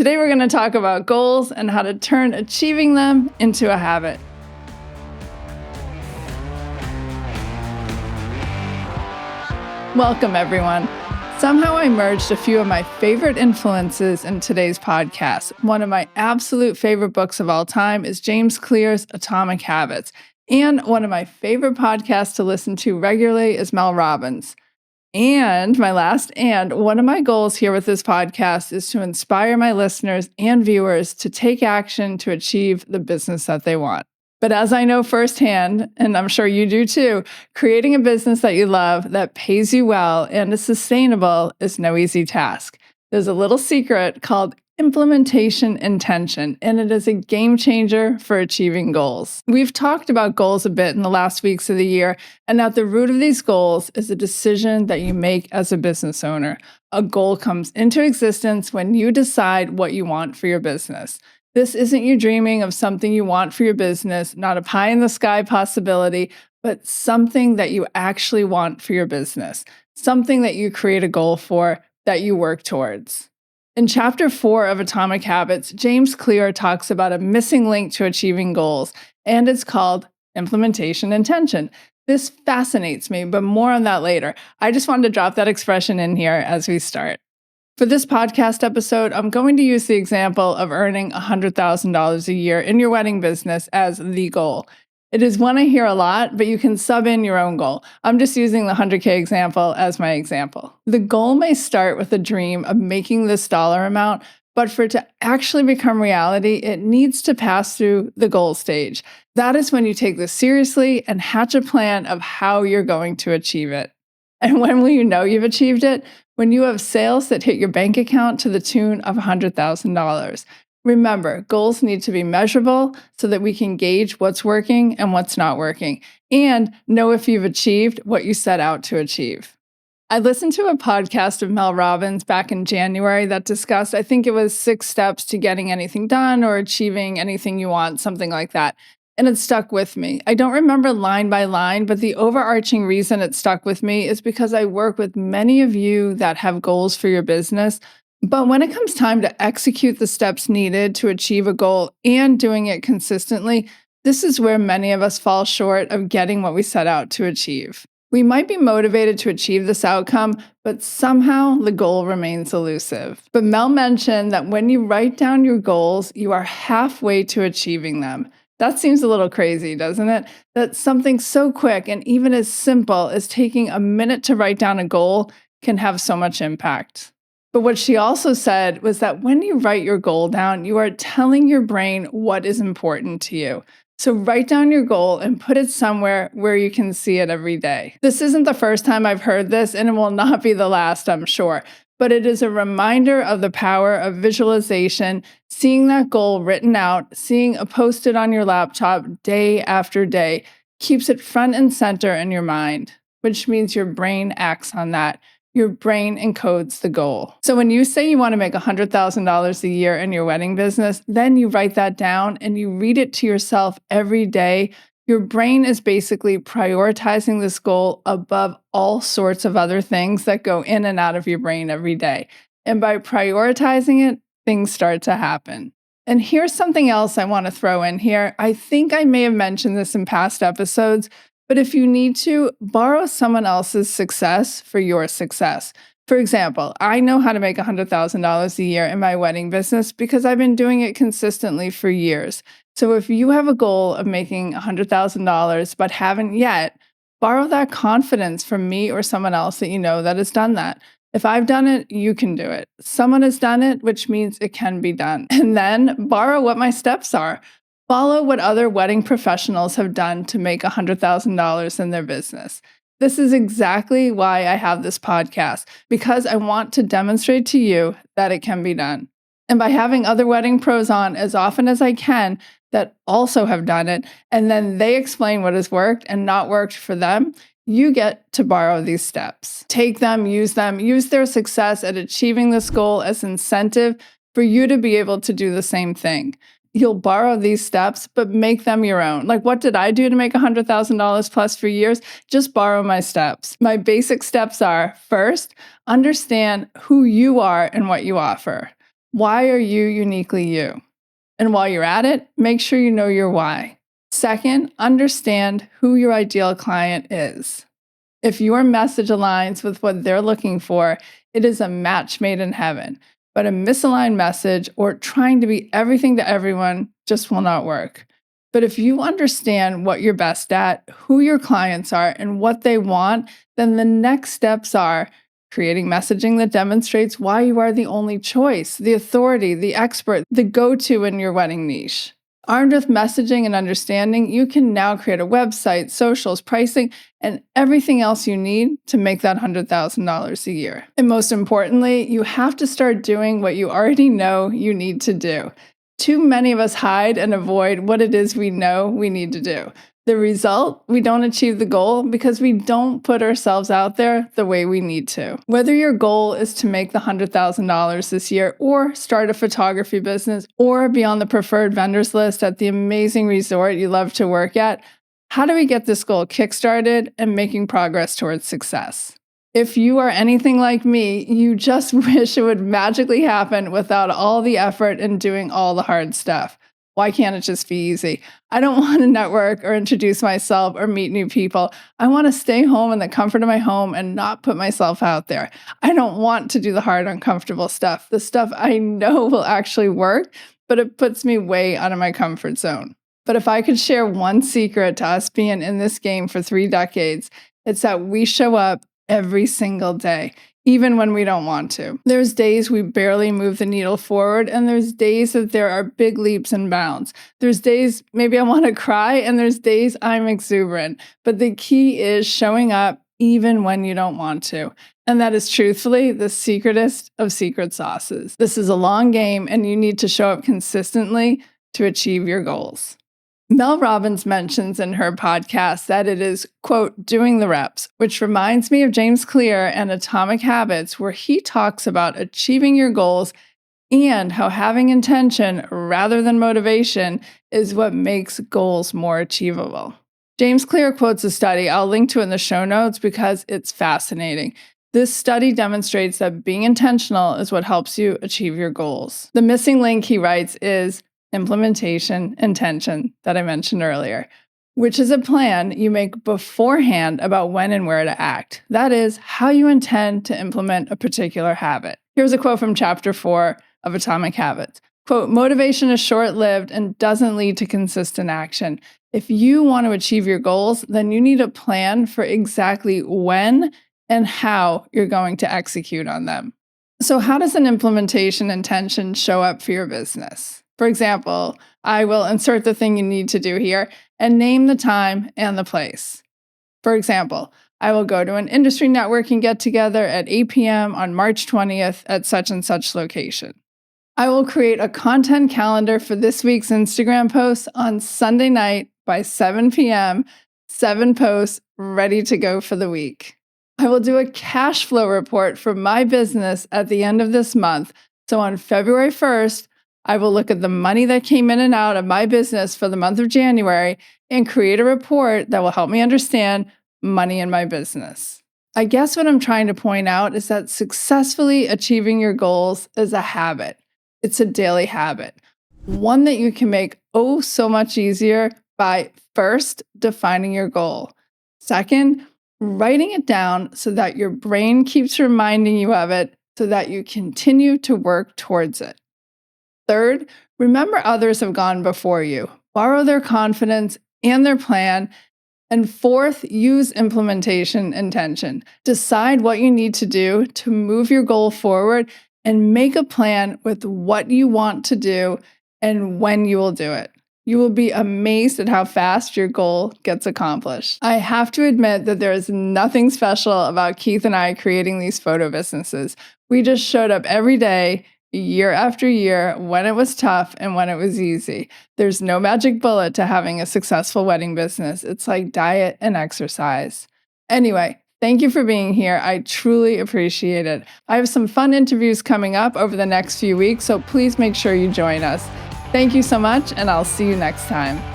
Today we're going to talk about goals and how to turn achieving them into a habit. Welcome, everyone. Somehow I merged a few of my favorite influences in today's podcast. One of my absolute favorite books of all time is James Clear's Atomic Habits. And one of my favorite podcasts to listen to regularly is Mel Robbins. And one of my goals here with this podcast is to inspire my listeners and viewers to take action to achieve the business that they want. But as I know firsthand, and I'm sure you do too, creating a business that you love, that pays you well, and is sustainable is no easy task. There's a little secret called implementation intention, and it is a game changer for achieving goals. We've talked about goals a bit in the last weeks of the year, and at the root of these goals is a decision that you make as a business owner. A goal comes into existence when you decide what you want for your business. This isn't you dreaming of something you want for your business, not a pie-in-the-sky possibility, but something that you actually want for your business, something that you create a goal for, that you work towards. In Chapter 4 of Atomic Habits, James Clear talks about a missing link to achieving goals, and it's called implementation intention. This fascinates me, but more on that later. I just wanted to drop that expression in here as we start. For this podcast episode, I'm going to use the example of earning $100,000 a year in your wedding business as the goal. It is one I hear a lot, but you can sub in your own goal. I'm just using the 100K example as my example. The goal may start with a dream of making this dollar amount, but for it to actually become reality, it needs to pass through the goal stage. That is when you take this seriously and hatch a plan of how you're going to achieve it. And when will you know you've achieved it? When you have sales that hit your bank account to the tune of $100,000. Remember, goals need to be measurable so that we can gauge what's working and what's not working, and know if you've achieved what you set out to achieve. I listened to a podcast of Mel Robbins back in January that discussed, I think it was 6 steps to getting anything done or achieving anything you want, something like that. And it stuck with me. I don't remember line by line, but the overarching reason it stuck with me is because I work with many of you that have goals for your business. But when it comes time to execute the steps needed to achieve a goal and doing it consistently, this is where many of us fall short of getting what we set out to achieve. We might be motivated to achieve this outcome, but somehow the goal remains elusive. But Mel mentioned that when you write down your goals, you are halfway to achieving them. That seems a little crazy, doesn't it? That something so quick and even as simple as taking a minute to write down a goal can have so much impact. But what she also said was that when you write your goal down, you are telling your brain what is important to you. So write down your goal and put it somewhere where you can see it every day. This isn't the first time I've heard this, and it will not be the last, I'm sure. But it is a reminder of the power of visualization, seeing that goal written out, seeing it posted on your laptop day after day, keeps it front and center in your mind, which means your brain acts on that. Your brain encodes the goal. So when you say you want to make $100,000 a year in your wedding business, then you write that down and you read it to yourself every day. Your brain is basically prioritizing this goal above all sorts of other things that go in and out of your brain every day. And by prioritizing it, things start to happen. And here's something else I want to throw in here. I think I may have mentioned this in past episodes, but if you need to, borrow someone else's success for your success. For example, I know how to make $100,000 a year in my wedding business because I've been doing it consistently for years. So if you have a goal of making $100,000 but haven't yet, borrow that confidence from me or someone else that you know that has done that. If I've done it, you can do it. Someone has done it, which means it can be done. And then borrow what my steps are. Follow what other wedding professionals have done to make $100,000 in their business. This is exactly why I have this podcast, because I want to demonstrate to you that it can be done. And by having other wedding pros on as often as I can that also have done it, and then they explain what has worked and not worked for them, you get to borrow these steps. Take them, use their success at achieving this goal as incentive for you to be able to do the same thing. You'll borrow these steps, but make them your own. Like, what did I do to make $100,000 plus for years? Just borrow my steps. My basic steps are, first, understand who you are and what you offer. Why are you uniquely you? And while you're at it, make sure you know your why. Second, understand who your ideal client is. If your message aligns with what they're looking for, it is a match made in heaven. But a misaligned message or trying to be everything to everyone just will not work. But if you understand what you're best at, who your clients are, and what they want, then the next steps are creating messaging that demonstrates why you are the only choice, the authority, the expert, the go-to in your wedding niche. Armed with messaging and understanding, you can now create a website, socials, pricing, and everything else you need to make that $100,000 a year. And most importantly, you have to start doing what you already know you need to do. Too many of us hide and avoid what it is we know we need to do. The result, we don't achieve the goal because we don't put ourselves out there the way we need to. Whether your goal is to make the $100,000 this year or start a photography business or be on the preferred vendors list at the amazing resort you love to work at, how do we get this goal kickstarted and making progress towards success? If you are anything like me, you just wish it would magically happen without all the effort and doing all the hard stuff. Why can't it just be easy? I don't want to network or introduce myself or meet new people. I want to stay home in the comfort of my home and not put myself out there. I don't want to do the hard, uncomfortable stuff, the stuff I know will actually work, but it puts me way out of my comfort zone. But if I could share one secret to us being in this game for 3 decades, it's that we show up every single day, even when we don't want to. There's days we barely move the needle forward, and there's days that there are big leaps and bounds. There's days maybe I want to cry, and there's days I'm exuberant. But the key is showing up even when you don't want to. And that is truthfully the secretest of secret sauces. This is a long game, and you need to show up consistently to achieve your goals. Mel Robbins mentions in her podcast that it is, quote, doing the reps, which reminds me of James Clear and Atomic Habits, where he talks about achieving your goals and how having intention rather than motivation is what makes goals more achievable. James Clear quotes a study. I'll link to it in the show notes because it's fascinating. This study demonstrates that being intentional is what helps you achieve your goals. The missing link, he writes, is implementation intention that I mentioned earlier, which is a plan you make beforehand about when and where to act. That is how you intend to implement a particular habit. Here's a quote from chapter 4 of Atomic Habits. Quote, motivation is short-lived and doesn't lead to consistent action. If you want to achieve your goals, then you need a plan for exactly when and how you're going to execute on them. So how does an implementation intention show up for your business? For example, I will insert the thing you need to do here and name the time and the place. For example, I will go to an industry networking get-together at 8 p.m. on March 20th at such and such location. I will create a content calendar for this week's Instagram posts on Sunday night by 7 p.m., 7 posts ready to go for the week. I will do a cash flow report for my business at the end of this month. So on February 1st, I will look at the money that came in and out of my business for the month of January and create a report that will help me understand money in my business. I guess what I'm trying to point out is that successfully achieving your goals is a habit. It's a daily habit, one that you can make oh so much easier by first defining your goal. Second, writing it down so that your brain keeps reminding you of it so that you continue to work towards it. Third, remember others have gone before you. Borrow their confidence and their plan. And fourth, use implementation intention. Decide what you need to do to move your goal forward and make a plan with what you want to do and when you will do it. You will be amazed at how fast your goal gets accomplished. I have to admit that there is nothing special about Keith and I creating these photo businesses. We just showed up every day, year after year, when it was tough and when it was easy. There's no magic bullet to having a successful wedding business. It's like diet and exercise. Anyway, thank you for being here. I truly appreciate it. I have some fun interviews coming up over the next few weeks, so please make sure you join us. Thank you so much, and I'll see you next time.